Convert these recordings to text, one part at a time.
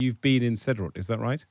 You've been in Sderot, is that right?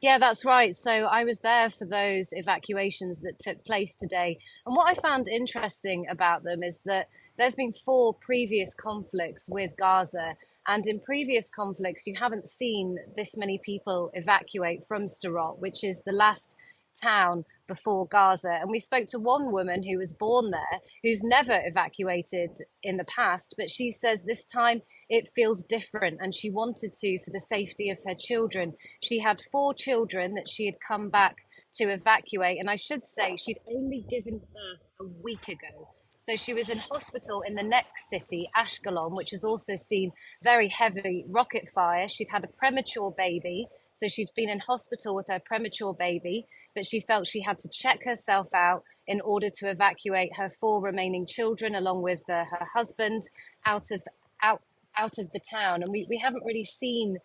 Yeah, that's right. So I was there for those evacuations that took place today. And what I found interesting about them is that there's been four previous conflicts with Gaza. And in previous conflicts, you haven't seen this many people evacuate from Sderot, which is the last town before Gaza. And we spoke to one woman who was born there, who's never evacuated in the past, but she says this time it feels different and she wanted to for the safety of her children. She had four children that she had come back to evacuate. And I should say, she'd only given birth a week ago. So she was in hospital in the next city, Ashkelon, which has also seen very heavy rocket fire. She'd had a premature baby. So she'd been in hospital with her premature baby, but she felt she had to check herself out in order to evacuate her four remaining children, along with her husband, out of out out of the town. And we haven't really seen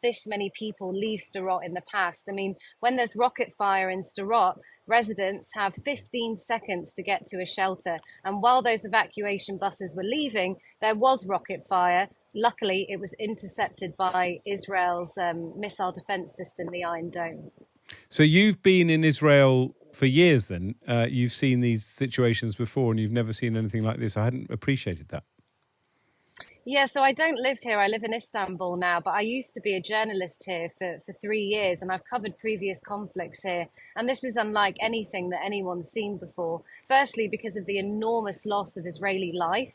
this many people leave Sderot in the past. I mean, when there's rocket fire in Sderot, residents have 15 seconds to get to a shelter. And while those evacuation buses were leaving, there was rocket fire. Luckily, it was intercepted by Israel's missile defense system, the Iron Dome. So you've been in Israel for years then. You've seen these situations before and you've never seen anything like this. I hadn't appreciated that. Yeah, so I don't live here. I live in Istanbul now, but I used to be a journalist here for 3 years, and I've covered previous conflicts here. And this is unlike anything that anyone's seen before. Firstly, because of the enormous loss of Israeli life,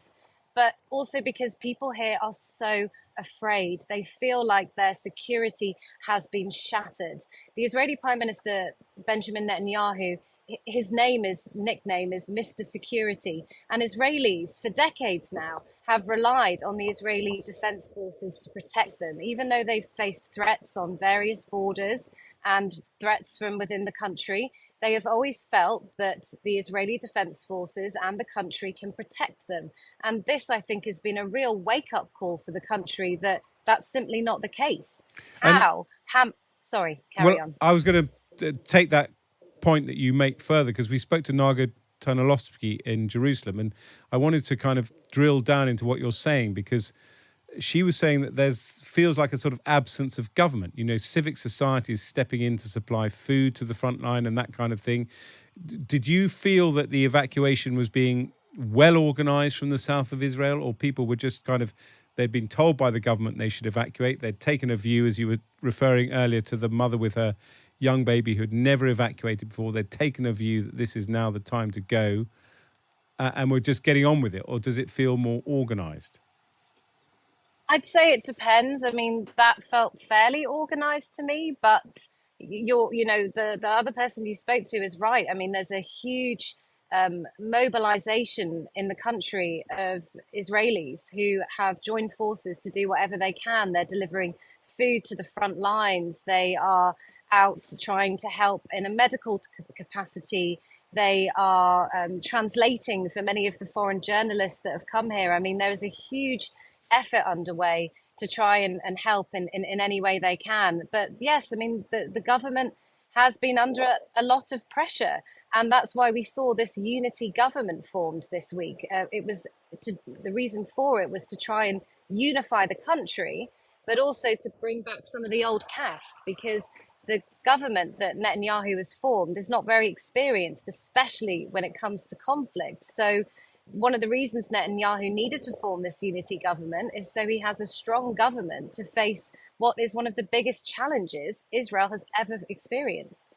but also because people here are so afraid. They feel like their security has been shattered. The Israeli Prime Minister, Benjamin Netanyahu, his nickname is Mr. Security. And Israelis for decades now have relied on the Israeli Defense Forces to protect them, even though they've faced threats on various borders and threats from within the country. They have always felt that the Israeli Defense Forces and the country can protect them. And this, I think, has been a real wake-up call for the country that that's simply not the case. And Sorry, carry well, on. I was going to take that point that you make further because we spoke to Naga Tunalovsky in Jerusalem, and I wanted to kind of drill down into what you're saying because she was saying that feels like a sort of absence of government. You know, civic society is stepping in to supply food to the front line and that kind of thing. Did you feel that the evacuation was being well organized from the south of Israel, or people were just kind of, they'd been told by the government they should evacuate? They'd taken a view, as you were referring earlier to the mother with her young baby who had never evacuated before. They'd taken a view that this is now the time to go, and we're just getting on with it? Or does it feel more organized? I'd say it depends. I mean, that felt fairly organized to me, but the other person you spoke to is right. I mean, there's a huge mobilization in the country of Israelis who have joined forces to do whatever they can. They're delivering food to the front lines. They are out trying to help in a medical capacity. They are translating for many of the foreign journalists that have come here. I mean, there is a huge effort underway to try and help in any way they can. But yes, I mean, the government has been under a lot of pressure. And that's why we saw this unity government formed this week. The reason for it was to try and unify the country, but also to bring back some of the old caste, because the government that Netanyahu has formed is not very experienced, especially when it comes to conflict. So one of the reasons Netanyahu needed to form this unity government is so he has a strong government to face what is one of the biggest challenges Israel has ever experienced.